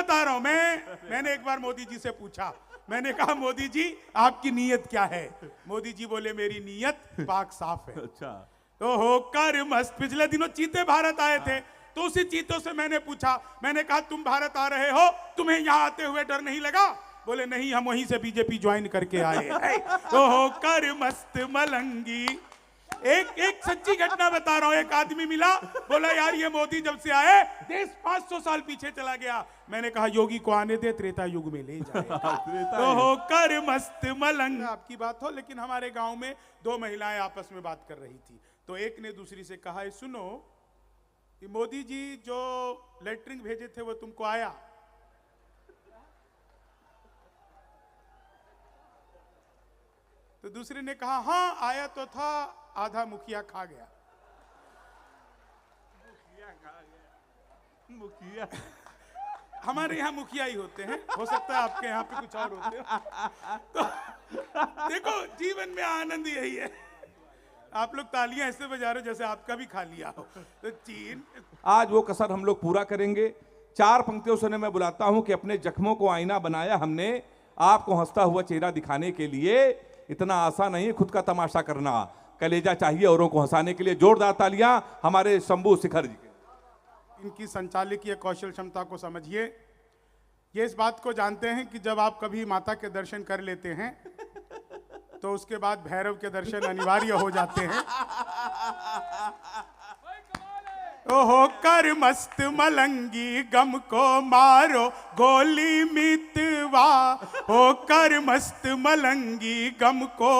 बता रहा हूं मैंने एक बार मोदी जी से पूछा, मैंने कहा मोदी जी आपकी नीयत क्या है? मोदी जी बोले मेरी नीयत पाक साफ है। अच्छा। तो होकर मस्त। पिछले दिनों चीते भारत आए थे, तो उसी चीतों से मैंने पूछा, मैंने कहा तुम भारत आ रहे हो, तुम्हें यहां आते हुए डर नहीं लगा? बोले नहीं, हम वहीं से बीजेपी ज्वाइन करके आए हैं। तो होकर मस्त मलंगी। एक सच्ची घटना बता रहा हूं, एक आदमी मिला, बोला यार ये मोदी जब से आए देश 500 साल पीछे चला गया। मैंने कहा योगी को आने दे, त्रेता युग में ले जाए। तो होकर मस्त मलंग। आपकी बात हो, लेकिन हमारे गांव में 2 महिलाएं आपस में बात कर रही थी, तो एक ने दूसरी से कहा सुनो, कि मोदी जी जो लेटरिंग भेजे थे वो तुमको आया? तो दूसरे ने कहा हाँ आया तो था, आधा मुखिया खा गया। मुखिया हमारे यहाँ मुखिया ही होते हैं, हो सकता है आपके यहाँ पे कुछ और होते हो। तो देखो जीवन में आनंद यही है। आप लोग तालियां ऐसे बजा रहे हो जैसे आपका भी खा लिया हो। तो चीन आज वो कसर हम लोग पूरा करेंगे। 4 पंक्तियों से मैं बुलाता हूं कि अपने जख्मों को आईना बनाया हमने, आपको हंसता हुआ चेहरा दिखाने के लिए। इतना आसान नहीं खुद का तमाशा करना, कलेजा चाहिए औरों को हंसाने के लिए। जोरदार तालियां हमारे शंभू शिखर जी के। इनकी संचालकीय कौशल क्षमता को समझिए। ये इस बात को जानते हैं कि जब आप कभी माता के दर्शन कर लेते हैं तो उसके बाद भैरव के दर्शन अनिवार्य हो जाते हैं। तो होकर मस्त मलंगी गम को मारो गोली मितवा, होकर मस्त मलंगी गम को।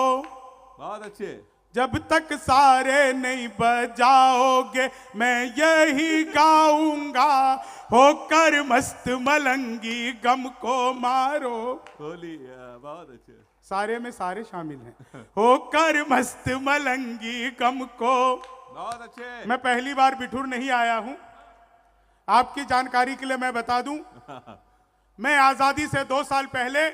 बहुत अच्छे। जब तक सारे नहीं बजाओगे मैं यही गाऊंगा, होकर मस्त मलंगी गम को मारो। होली बहुत अच्छे। सारे में सारे शामिल हैं। होकर मस्त मलंगी गम को। बहुत अच्छे। मैं पहली बार बिठूर नहीं आया हूं, आपकी जानकारी के लिए मैं बता दूं, मैं आजादी से 2 साल पहले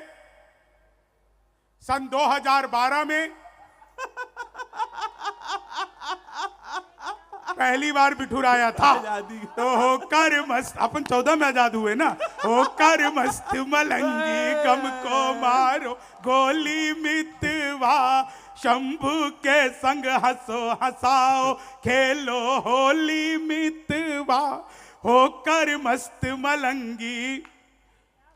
सन 2012 में पहली बार बिठूर आया था। तो होकर मस्त, अपन 14 में आजाद हुए ना। होकर मस्त मलंगी गम को मारो गोली मितवा, शंभू के संग हंसो हंसाओ खेलो होली मितवा, होकर मस्त मलंगी।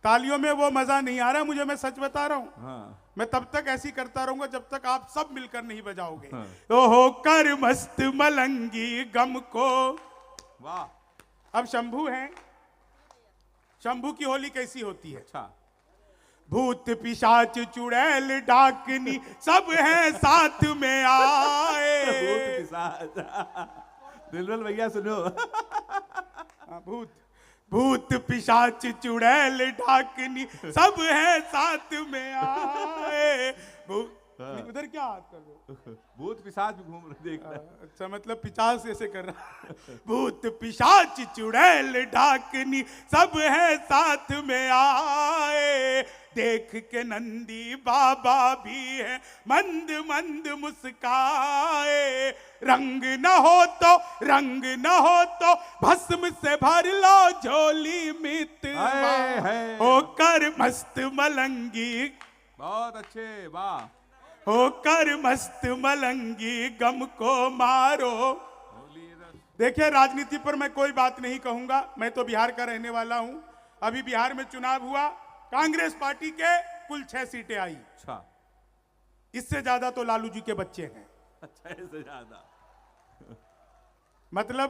तालियों में वो मजा नहीं आ रहा मुझे, मैं सच बता रहा हूं। हाँ। मैं तब तक ऐसी करता रहूंगा जब तक आप सब मिलकर नहीं बजाओगे। हाँ। तो होकर मस्त मलंगी गम को। वाह। अब शंभू हैं, शंभू की होली कैसी होती है? अच्छा। भूत पिशाच चुड़ैल डाकनी सब हैं साथ में आए। भूत पिशाच दिलवल भैया सुनो। भूत पिशाच चुड़ैल डाकनी सब है साथ में आए। उधर क्या हाथ कर रहे? भूत पिशाच भी घूम रहे, देख रहा। अच्छा, मतलब पिशाच ऐसे कर रहा। भूत पिशाच चुड़ैल डाकनी सब है साथ में आए, देख के नंदी बाबा भी है मंद मंद मुस्काए। रंग न हो तो भस्म से भर लो झोली मितवा, होकर मस्त मलंगी। बहुत अच्छे, वाह। होकर मस्त मलंगी गम को मारो। देखिए राजनीति पर मैं कोई बात नहीं कहूंगा, मैं तो बिहार का रहने वाला हूं। अभी बिहार में चुनाव हुआ, कांग्रेस पार्टी के कुल 6 सीटें आई। अच्छा। इससे ज्यादा तो लालू जी के बच्चे हैं। अच्छा, इससे ज्यादा मतलब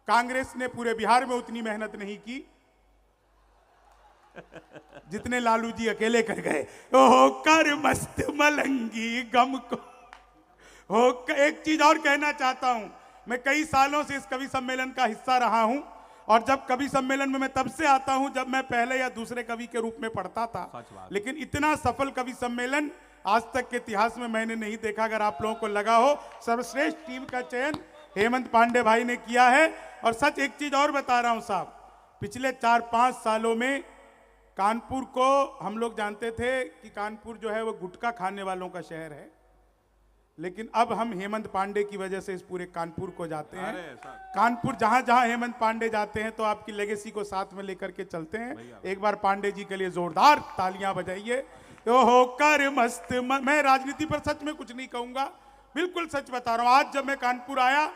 कांग्रेस ने पूरे बिहार में उतनी मेहनत नहीं की जितने लालू जी अकेले कर गए। होकर मस्त मलंगी गम को। एक चीज और कहना चाहता हूं, मैं कई सालों से इस कवि सम्मेलन का हिस्सा रहा हूं, और जब कवि सम्मेलन में मैं तब से आता हूं जब मैं पहले या दूसरे कवि के रूप में पढ़ता था, लेकिन इतना सफल कवि सम्मेलन आज तक के इतिहास में मैंने नहीं देखा। अगर आप लोगों को लगा हो, सर्वश्रेष्ठ टीम का चयन हेमंत पांडे भाई ने किया है। और सच एक चीज और बता रहा हूं साहब, पिछले 4-5 सालों में कानपुर को हम लोग जानते थे कि कानपुर जो है वो गुटखा खाने वालों का शहर है, लेकिन अब हम हेमंत पांडे की वजह से इस पूरे कानपुर को जाते हैं। अरे साहब, कानपुर जहां जहां हेमंत पांडे जाते हैं तो आपकी लेगेसी को साथ में लेकर के चलते हैं। एक बार पांडे जी के लिए जोरदार तालियां बजाइए। तो होकर मस्त मैं राजनीति पर सच में कुछ नहीं कहूंगा, बिल्कुल सच बता रहा हूं। आज जब मैं कानपुर आया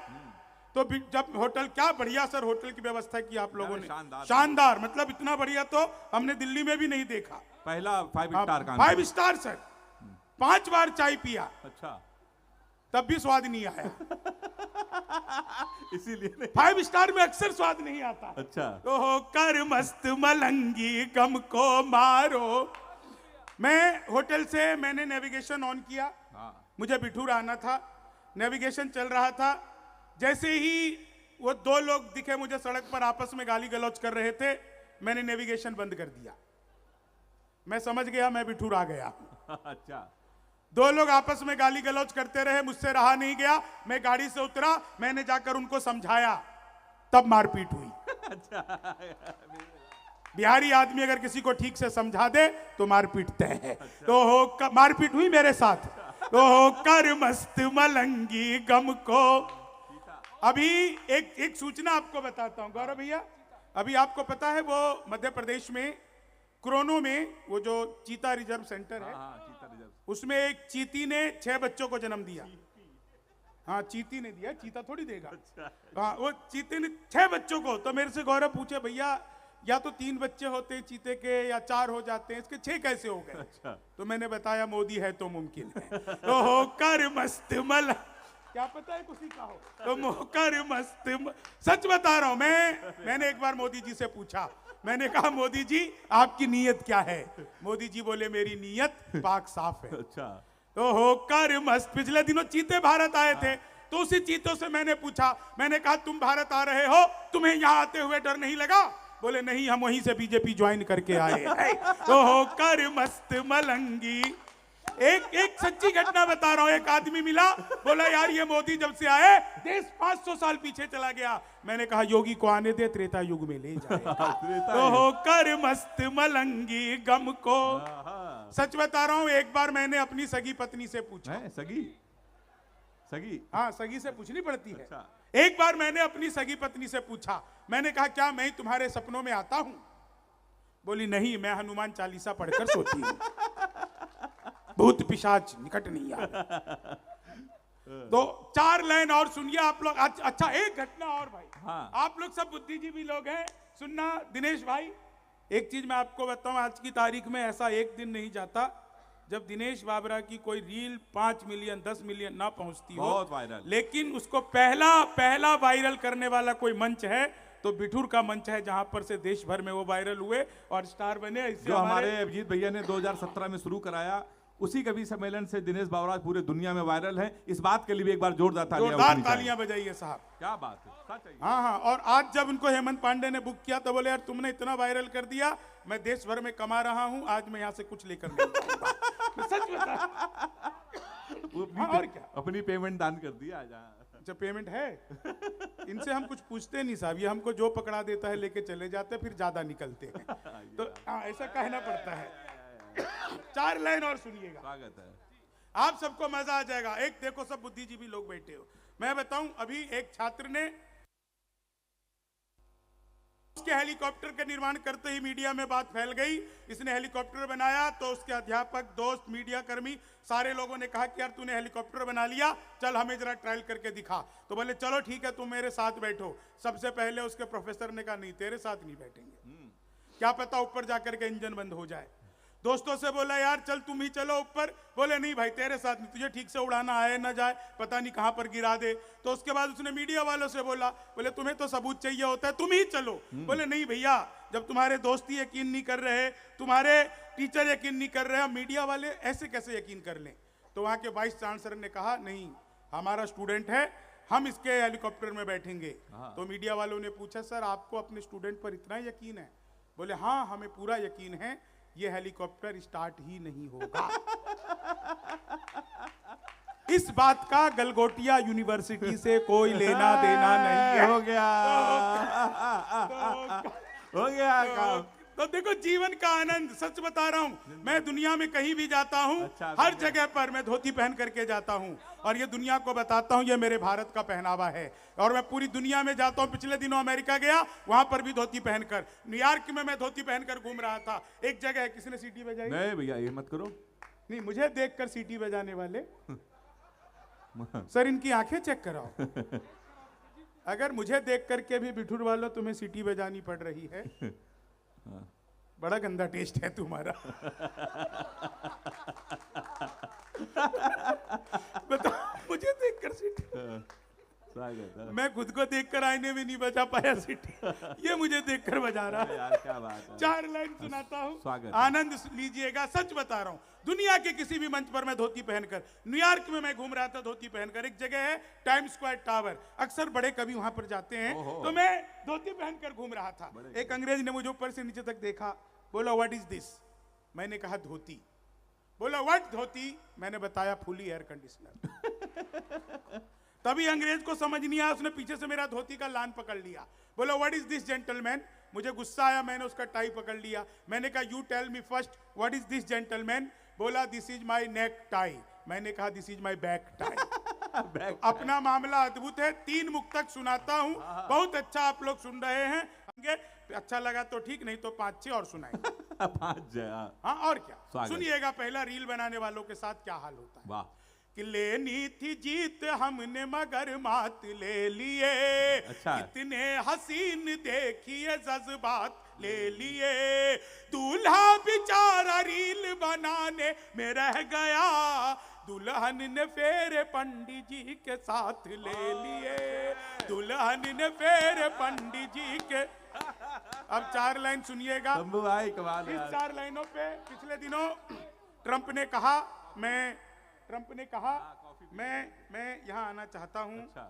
तो जब होटल, क्या बढ़िया सर होटल की व्यवस्था की आप लोगों ने, शानदार, मतलब इतना बढ़िया तो हमने दिल्ली में भी नहीं देखा। पहला 5 स्टार का, 5 स्टार सर, 5 बार चाय पिया, अच्छा, तब भी स्वाद नहीं आया। इसीलिए 5 स्टार में अक्सर स्वाद नहीं आता। अच्छा, तो होकर मस्त मलंगी गम को मारो। मैं होटल से मैंने नेविगेशन ऑन किया, मुझे बिठूर आना था, नेविगेशन चल रहा था। जैसे ही वो 2 लोग दिखे मुझे सड़क पर आपस में गाली गलौज कर रहे थे, मैंने नेविगेशन बंद कर दिया। मैं समझ गया मैं बिठूर आ गया। अच्छा, 2 लोग आपस में गाली गलौज करते रहे, मुझसे रहा नहीं गया, मैं गाड़ी से उतरा, मैंने जाकर उनको समझाया, तब मारपीट हुई। अच्छा, बिहारी आदमी अगर किसी को ठीक से समझा दे तो मार पीटते हैं। तो हो मारपीट हुई मेरे साथ। तो होकर मस्त मलंगी गम को। अभी एक सूचना आपको बताता हूं गौरव भैया, अभी आपको पता है वो मध्य प्रदेश में क्रोनो में वो जो चीता रिजर्व सेंटर है, उसमें एक चीती ने 6 बच्चों को जन्म दिया। हाँ, चीती ने दिया, चीता थोड़ी देगा। हाँ, वो चीते ने 6 बच्चों को। तो मेरे से गौरव पूछे, भैया या तो 3 बच्चे होते चीते के या 4 हो जाते हैं, इसके 6 कैसे हो गए? अच्छा। तो मैंने बताया मोदी है तो मुमकिन है। तो होकर मस्त मल, क्या पता है किसी का हो, तो होकर मस्त सच बता रहा हूं मैंने एक बार मोदी जी से पूछा, मैंने कहा मोदी जी आपकी नीयत क्या है? मोदी जी बोले मेरी नीयत पाक साफ है। अच्छा। तो होकर मस्त, पिछले दिनों चीते भारत आए थे, तो उसी चीतों से मैंने पूछा, मैंने कहा तुम भारत आ रहे हो, तुम्हें यहां आते हुए डर नहीं लगा? बोले नहीं, हम वहीं से बीजेपी ज्वाइन करके आए हैं। तो होकर मस्त मलंगी। एक सच्ची घटना बता रहा हूं, एक आदमी मिला, बोला यार ये मोदी जब से आए देश 500 साल पीछे चला गया। मैंने कहा योगी को आने दे, त्रेता युग में ले जाए। तो होकर मस्त मलंगी गम को। सच बता रहा हूं, एक बार मैंने अपनी सगी पत्नी से पूछा। सगी? हाँ, सगी से पूछनी पड़ती है। अच्छा। एक बार मैंने अपनी सगी पत्नी से पूछा, मैंने कहा क्या मैं तुम्हारे सपनों में आता हूं? बोली नहीं, मैं हनुमान चालीसा पढ़कर सोती हूं, भूत पिशाच निकट नहीं आता। तो 4 लाइन और सुनिए आप लोग। अच्छा, एक घटना और भाई। हाँ। आप लोग सब बुद्धिजीवी लोग हैं, सुनना दिनेश भाई, एक चीज मैं आपको बताऊं, आज की तारीख में ऐसा एक दिन नहीं जाता जब दिनेश बाबरा की कोई रील 5 मिलियन 10 मिलियन ना पहुंचती हो, बहुत वायरल, लेकिन उसको पहला वायरल करने वाला कोई मंच है तो बिठूर का मंच है, जहां पर से देश भर में वो वायरल हुए और स्टार बने। जो हमारे अभिजीत भैया ने 2017 में शुरू कराया, उसी कवि सम्मेलन से दिनेश बाबरा पूरे दुनिया में वायरल है। इस बात के लिए भी एक बार जोरदार तालियां बजाइए साहब। क्या बात है, सच है। हाँ, और आज जब उनको हेमंत पांडे ने बुक किया तो बोले यार तुमने इतना वायरल कर दिया, मैं देश भर में कमा रहा हूं, आज मैं यहाँ से कुछ लेकर नहीं जाऊंगा। सच बता। और क्या, अपनी पेमेंट दान कर दिया आज। अच्छा, पेमेंट है। इनसे हम कुछ पूछते नहीं साहब, ये हमको जो पकड़ा देता है लेके चले जाते, फिर ज्यादा निकलते हैं। तो ऐसा कहना पड़ता है। 4 लाइन और सुनिएगा, स्वागत है, आप सबको मजा आ जाएगा। एक देखो, सब बुद्धिजीवी लोग बैठे हो, मैं बताऊं, अभी एक छात्र ने उसके हेलीकॉप्टर का निर्माण करते ही मीडिया में बात फैल गई, इसने हेलीकॉप्टर बनाया, तो उसके अध्यापक, दोस्त, मीडिया कर्मी, सारे लोगों ने कहा कि यार तूने हेलीकॉप्टर बना लिया, चल हमें जरा ट्रायल करके दिखा। तो बोले चलो ठीक है, तुम मेरे साथ बैठो। सबसे पहले उसके प्रोफेसर ने कहा नहीं, तेरे साथ नहीं बैठेंगे, क्या पता ऊपर जाकर के इंजन बंद हो जाए। दोस्तों से बोला यार चल तुम ही चलो ऊपर, बोले नहीं भाई तेरे साथ नहीं, तुझे ठीक से उड़ाना आए ना जाए, पता नहीं कहां पर गिरा दे। तो उसके बाद उसने मीडिया वालों से बोला, बोले तुम्हें तो सबूत चाहिए होता है, तुम ही चलो। बोले नहीं भैया, जब तुम्हारे दोस्त ही यकीन नहीं कर रहे, तुम्हारे टीचर यकीन नहीं कर रहे, हम मीडिया वाले ऐसे कैसे यकीन कर लें? तो वहां के वाइस चांसलर ने कहा नहीं, हमारा स्टूडेंट है, हम इसके हेलीकॉप्टर में बैठेंगे। तो मीडिया वालों ने पूछा सर आपको अपने स्टूडेंट पर इतना यकीन है? बोले हाँ, हमें पूरा यकीन है, ये हेलीकॉप्टर स्टार्ट ही नहीं होगा। इस बात का गलगोटिया यूनिवर्सिटी से कोई लेना देना नहीं है। हो गया, हो गया काम। तो देखो जीवन का आनंद, सच बता रहा हूं, मैं दुनिया में कहीं भी जाता हूं, अच्छा, हर जगह पर मैं धोती पहन करके जाता हूं और ये दुनिया को बताता हूं ये मेरे भारत का पहनावा है। और मैं पूरी दुनिया में जाता हूं, पिछले दिनों अमेरिका गया, वहां पर भी धोती पहनकर, न्यूयॉर्क में मैं धोती पहनकर घूम रहा था। एक जगह है, किसी ने सीटी बजाई? नहीं भैया ये मत करो। नहीं, मुझे देखकर सीटी बजाने वाले सर इनकी आंखें चेक कराओ। अगर मुझे देख करके भी बिठूर वालों तुम्हें सीटी बजानी पड़ रही है, बड़ा गंदा टेस्ट है तुम्हारा। बताओ, मुझे देखकर सीटी, मैं खुद को देखकर आईने में नहीं बजा पाया सीटी, ये मुझे देखकर बजा रहा है। यार क्या बात है। 4 लाइन सुनाता हूँ, स्वागत है। आनंद लीजिएगा। सच बता रहा हूँ, दुनिया के किसी भी मंच पर मैं धोती पहनकर, न्यूयॉर्क में मैं घूम रहा था धोती पहनकर, एक जगह है टाइम स्क्वायर टावर, अक्सर बड़े कवि वहां पर जाते हैं, तो मैं धोती पहनकर घूम रहा था। एक अंग्रेज ने मुझे ऊपर से नीचे तक देखा, बोला व्हाट इज दिस? मैंने कहा धोती। बोला व्हाट धोती? मैंने बताया फुली एयर कंडीशनर। तभी अंग्रेज को समझ नहीं आया, उसने पीछे से मेरा धोती का लान पकड़ लिया। बोला व्हाट इज दिस जेंटलमैन? मुझे गुस्सा आया, मैंने उसका टाई पकड़ लिया। मैंने कहा you tell me first what is this gentleman? बोला this is my necktie. मैंने कहा this is my back tie. अपना मामला अद्भुत है, 3 मुक्तक सुनाता हूं, बहुत अच्छा आप लोग सुन रहे हैं। अच्छा लगा तो ठीक, नहीं तो 5-6 और सुनाएंगे। 5 हाँ और क्या, सुनिएगा। पहला रील बनाने वालों के साथ क्या हाल होता है। वाह। कि लेनी थी जीत हमने मगर मात ले लिए, अच्छा। इतने हसीन देखिए जज्बात ले लिए, दूल्हा बेचारा रील बनाने में रह गया, दुल्हन ने फेरे पंडित जी के साथ ले लिए, दुल्हन ने फेरे पंडित जी के। अब 4 लाइन सुनिएगा। भाई कमाल है इस यार। 4 लाइनों पे पिछले दिनों ट्रंप ने कहा मैं यहाँ आना चाहता हूँ। अच्छा।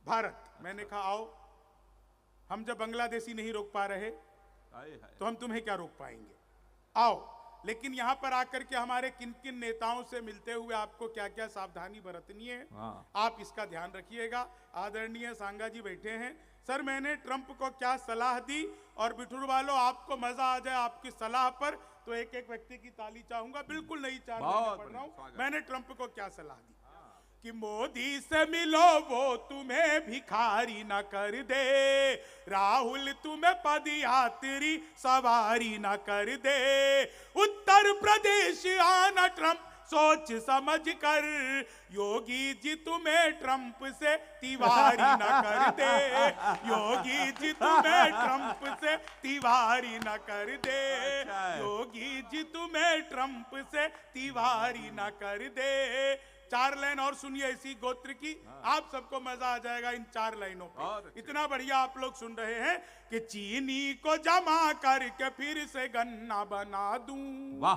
भारत, मैंने कहा आओ, हम जब बांग्लादेशी नहीं रोक पा रहे तो हम तुम्हें क्या रोक पाएंगे, आओ। लेकिन यहाँ पर आकर के हमारे किन किन नेताओं से मिलते हुए आपको क्या क्या सावधानी बरतनी है, आप इसका ध्यान रखिएगा। आदरणीय सांगा जी बैठे हैं। सर मैंने ट्रंप को क्या सलाह दी, और बिठूर वालों आपको मजा आ जाए आपकी सलाह पर, तो एक एक व्यक्ति की ताली चाहूंगा। बिल्कुल नहीं चाह रहा हूं। मैंने ट्रंप को क्या सलाह दी कि मोदी से मिलो वो तुम्हें भिखारी न कर दे, राहुल तुम्हें पदयात्री सवारी न कर दे, उत्तर प्रदेश आना ट्रंप सोच समझ कर, योगी जी तुम्हें ट्रंप से तिवारी न कर दे, योगी जी तुम्हें ट्रंप से तिवारी न कर दे, योगी जी तुम्हें ट्रंप से तिवारी न कर दे। 4 लाइन और सुनिए इसी गोत्र की, आप सबको मजा आ जाएगा इन 4 लाइनों पे। इतना बढ़िया आप लोग सुन रहे हैं कि चीनी को जमा करके फिर से गन्ना बना दूं। वाह,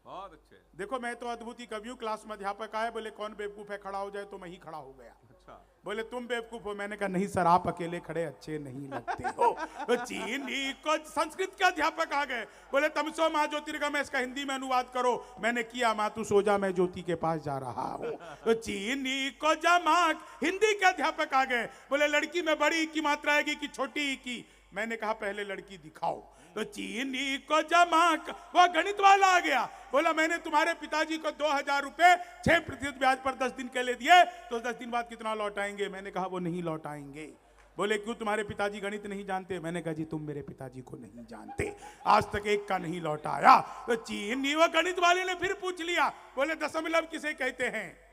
बहुत अच्छे। देखो मैं तो अद्भुत कवि हूं, क्लास में अध्यापक आए, बोले कौन बेवकूफ है खड़ा हो जाए, तो मैं ही खड़ा हो गया। अच्छा। बोले तुम बेवकूफ हो, मैंने कहा नहीं सर आप अकेले खड़े अच्छे नहीं लगते हो। तो चीनी को, संस्कृत के अध्यापक आ गए, बोले तमसो माँ ज्योतिर्गमय, इसका हिंदी में अनुवाद करो। मैंने किया, माँ तू सो जा मैं ज्योति के पास जा रहा हूँ। तो चीनी को जमा, हिंदी के अध्यापक आ गए, बोले लड़की में बड़ी की मात्रा आएगी कि छोटी की। मैंने कहा पहले लड़की दिखाओ। तो चीनी को जमा, वो गणित वाला आ गया, बोला मैंने तुम्हारे पिताजी को 2000 रुपए 6% ब्याज पर 10 दिन के लिए दिए, तो 10 दिन बाद कितना लौटाएंगे? मैंने कहा वो नहीं लौटाएंगे। बोले क्यों, तुम्हारे पिताजी गणित नहीं जानते? मैंने कहा जी तुम मेरे पिताजी को नहीं जानते, आज तक एक का नहीं लौटाया। तो चीनी, वो गणित वाले ने फिर पूछ लिया, बोले दशमलव किसे कहते हैं?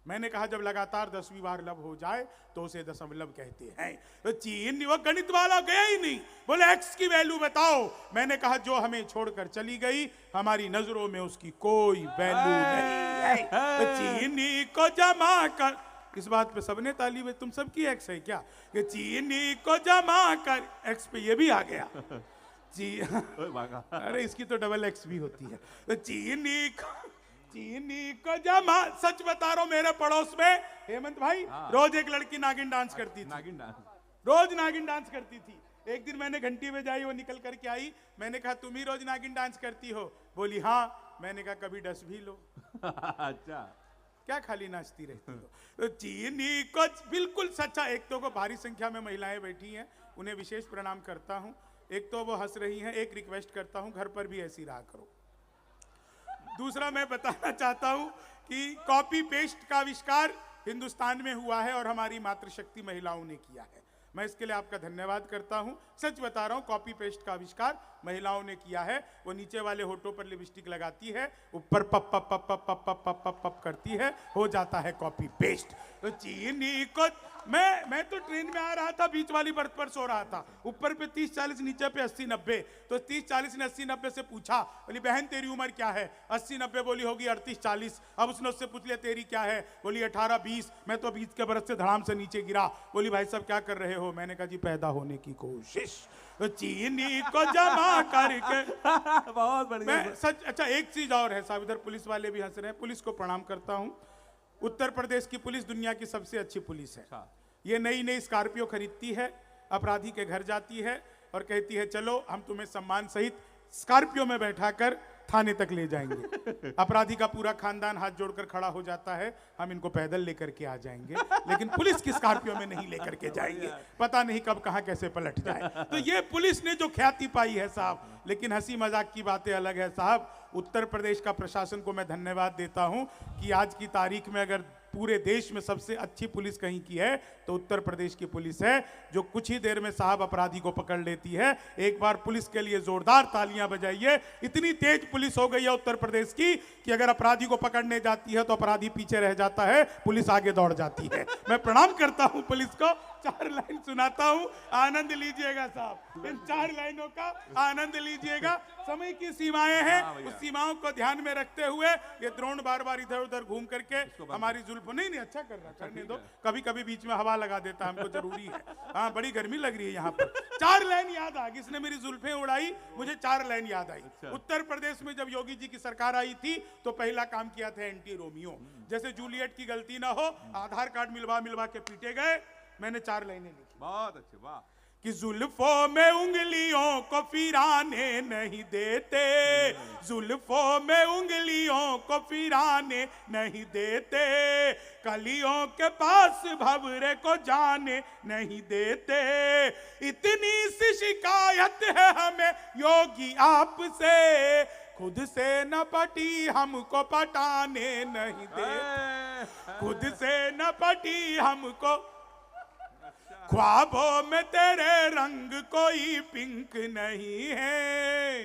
मैंने कहा जब लगातार 10वीं बार लब हो जाए तो उसे दशमलव कहते हैं। तो चीन, वो गणित वाला गया ही नहीं, बोले एक्स की वैल्यू बताओ। मैंने कहा जो हमें छोड़कर चली गई, हमारी नजरों में उसकी कोई वैल्यू नहीं है। तो चीनी को जमा कर, इस बात पे सबने ताली बजाई, तुम सबकी एक्स है क्या? कि चीनी को जमा कर, एक्स पे ये भी आ गया जी। अरे इसकी तो डबल एक्स भी होती है। तो चीनी को जमा, सच बता रहा हूं, मेरे पड़ोस में हेमंत भाई रोज एक लड़की नागिन डांस करती थी, रोज नागिन डांस करती थी। एक दिन मैंने घंटी बजाई, वो निकल करके आई, मैंने कहा तुम ही रोज नागिन डांस करती हो? बोली हाँ। मैंने कहा कभी डस भी लो। अच्छा, क्या खाली नाचती रहती हो? तो चीनी को बिल्कुल सच्चा। एक तो को भारी संख्या में महिलाएं बैठी हैं, उन्हें विशेष प्रणाम करता हूं। एक तो वो हंस रही हैं, एक रिक्वेस्ट करता हूं घर पर भी ऐसी रहा करो। दूसरा मैं बताना चाहता हूं कि कॉपी पेस्ट का आविष्कार हिंदुस्तान में हुआ है और हमारी मातृशक्ति महिलाओं ने किया है। मैं इसके लिए आपका धन्यवाद करता हूं। सच बता रहा हूं, कॉपी पेस्ट का आविष्कार महिलाओं ने किया है। वो नीचे वाले होठों पर लिपस्टिक लगाती है, ऊपर पप पप पप पप पप पप पप पप पप करती है, हो जाता है कॉपी पेस्ट। तो चीनी को मैं तो ट्रेन में आ रहा था, बीच वाली बर्थ पर सो रहा था, ऊपर पे 30-40, नीचे पे 80-90। तो 30-40 ने 80-90 से पूछा, बोली बहन तेरी उम्र क्या है? 80-90 बोली होगी 38-40। अब उसने उससे पूछ लिया तेरी क्या है? बोली 18-20। मैं तो 20 के बरस से धड़ाम से नीचे गिरा। बोली भाई साहब क्या कर रहे हो? मैंने कहा जी पैदा होने की कोशिश। तो चीनी को जमा करके बहुत बढ़िया। मैं सच। अच्छा एक चीज और है साहब, इधर पुलिस वाले भी हंस रहे हैं, पुलिस को प्रणाम करता हूं। उत्तर प्रदेश की पुलिस दुनिया की सबसे अच्छी पुलिस है। ये नई नई स्कॉर्पियो खरीदती है, अपराधी के घर जाती है और कहती है चलो हम तुम्हें सम्मान सहित स्कॉर्पियो में बैठाकर थाने तक ले जाएंगे। अपराधी का पूरा खानदान हाथ जोड़कर खड़ा हो जाता है, हम इनको पैदल लेकर के आ जाएंगे, लेकिन पुलिस की स्कॉर्पियो में नहीं लेकर के जाएंगे, पता नहीं कब कहां कैसे पलट जाए। तो ये पुलिस ने जो ख्याति पाई है साहब। लेकिन हंसी मजाक की बातें अलग है साहब। उत्तर प्रदेश का प्रशासन को मैं धन्यवाद देता हूं कि आज की तारीख में अगर पूरे देश में सबसे अच्छी पुलिस कहीं की है तो उत्तर प्रदेश की पुलिस है, जो कुछ ही देर में साहब अपराधी को पकड़ लेती है। एक बार पुलिस के लिए जोरदार तालियां बजाइए। इतनी तेज पुलिस हो गई है उत्तर प्रदेश की कि अगर अपराधी को पकड़ने जाती है तो अपराधी पीछे रह जाता है, पुलिस आगे दौड़ जाती है। मैं प्रणाम करता हूं पुलिस को। 4 लाइन सुनाता हूं, आनंद लीजिएगा साहब। इन 4 लाइनों का आनंद लीजिएगा। समय की सीमाएं हैं, उस सीमाओं को ध्यान में रखते हुए ये द्रोण बार बार इधर उधर घूम करके हमारी जुल्फ नहीं अच्छा कर रहा, करने दो। कभी कभी बीच में हवा लगा देता, हमको जरूरी है। हाँ बड़ी गर्मी लग रही है यहाँ पर। 4 लाइन याद आ गई, इसने मेरी जुल्फें उड़ाई, मुझे 4 लाइन याद आई। उत्तर प्रदेश में जब योगी जी की सरकार आई थी तो पहला काम किया था एंटी रोमियो। जैसे जूलियट की गलती ना हो, आधार कार्ड मिलवा मिलवा के पीटे गए। मैंने 4 लाइनें लिखी। बहुत अच्छे, वाह। कि जुल्फों में उंगलियों को फिराने नहीं देते, जुल्फों में उंगलियों को फिराने नहीं देते, कलियों के पास भंवरे को जाने नहीं देते। इतनी सी शिकायत है हमें योगी आपसे, खुद से न पटी हमको पटाने नहीं देते, खुद से न पटी हमको, ख्वाबों में तेरे रंग कोई पिंक नहीं है।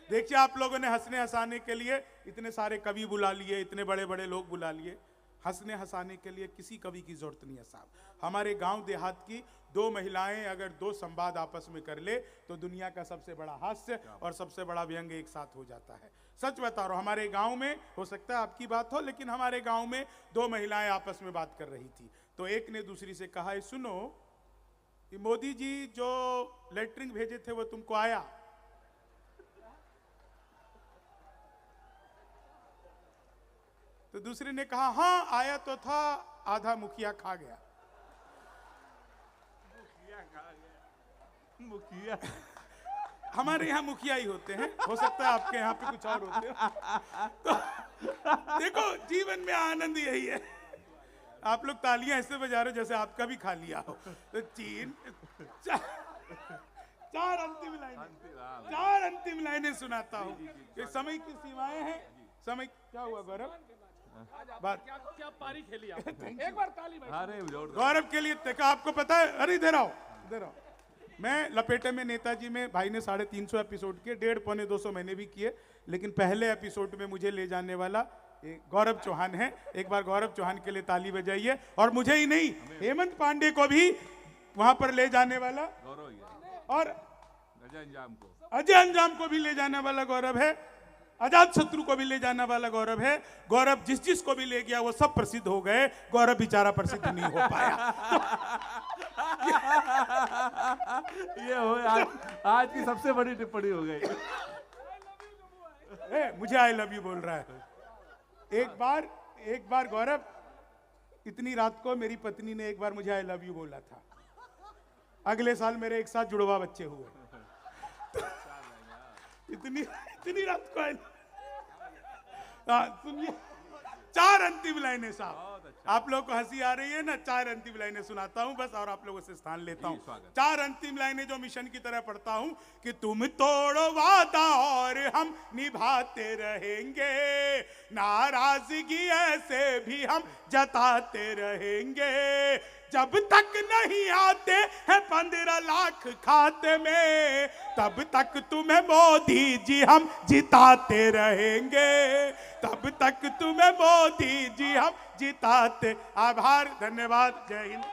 देखिए आप लोगों ने हंसने हंसाने के लिए इतने सारे कवि बुला लिए, इतने बड़े बड़े लोग बुला लिए। हंसने हंसाने के लिए किसी कवि की जरूरत नहीं है साहब। हमारे गांव देहात की 2 महिलाएं अगर 2 संवाद आपस में कर ले तो दुनिया का सबसे बड़ा हास्य और सबसे बड़ा व्यंग एक साथ हो जाता है। सच बता रहा हूं, हमारे गांव में, हो सकता है आपकी बात हो, लेकिन हमारे गांव में 2 महिलाएं आपस में बात कर रही थी। तो एक ने दूसरी से कहा, सुनो कि मोदी जी जो लेटरिंग भेजे थे वो तुमको आया? तो दूसरे ने कहा हाँ आया तो था, आधा मुखिया खा गया। मुखिया हमारे यहाँ मुखिया ही होते हैं, हो सकता है आपके यहाँ पे कुछ और होते हो। तो देखो जीवन में आनंद यही है। आप लोग तालियां ऐसे बजा रहे हो जैसे आपका भी खा लिया हो। तो 4 अंतिम लाइनें सुनाता हूँ। ये समय की सीमाएं हैं। समय क्या हुआ गौरव? बात क्या पारी खेली आप? एक बार ताली अरे गौरव के लिए देखा, आपको पता है? अरे इधर आओ, इधर आओ। मैं लपेटे में नेताजी में भाई ने 350 एपिसोड किए, 150-200 मैंने भी किए, लेकिन पहले एपिसोड में मुझे ले जाने वाला गौरव चौहान है। एक बार गौरव चौहान के लिए ताली बजाइए। और मुझे ही नहीं, हेमंत पांडे को भी वहां पर ले जाने वाला और अजय अंजाम को भी ले जाने वाला गौरव है, अजात शत्रु को भी ले जाने वाला गौरव है। गौरव जिस जिस को भी ले गया वो सब प्रसिद्ध हो गए, गौरव बेचारा प्रसिद्ध नहीं हो पाया। ये हो आज की सबसे बड़ी टिप्पणी हो गई। मुझे आई लव यू बोल रहा है। एक बार गौरव, इतनी रात को मेरी पत्नी ने एक बार मुझे आई लव यू बोला था। अगले साल मेरे एक साथ जुड़वा बच्चे हुए। इतनी रात को सुनिए 4 अंतिम लाइनें साहब। आप लोग को हंसी आ रही है ना, 4 अंतिम लाइनें सुनाता हूं बस और आप लोगों से स्थान लेता हूं। स्वागत। 4 अंतिम लाइनें जो मिशन की तरह पढ़ता हूं कि तुम तोड़ो वादा और हम निभाते रहेंगे, नाराजगी ऐसे भी हम जताते रहेंगे, जब तक नहीं आते हैं 15 लाख खाते में, तब तक तुम्हें मोदी जी हम जिताते रहेंगे, तब तक तुम्हें मोदी जी हम जिताते। आभार, धन्यवाद, जय हिंद।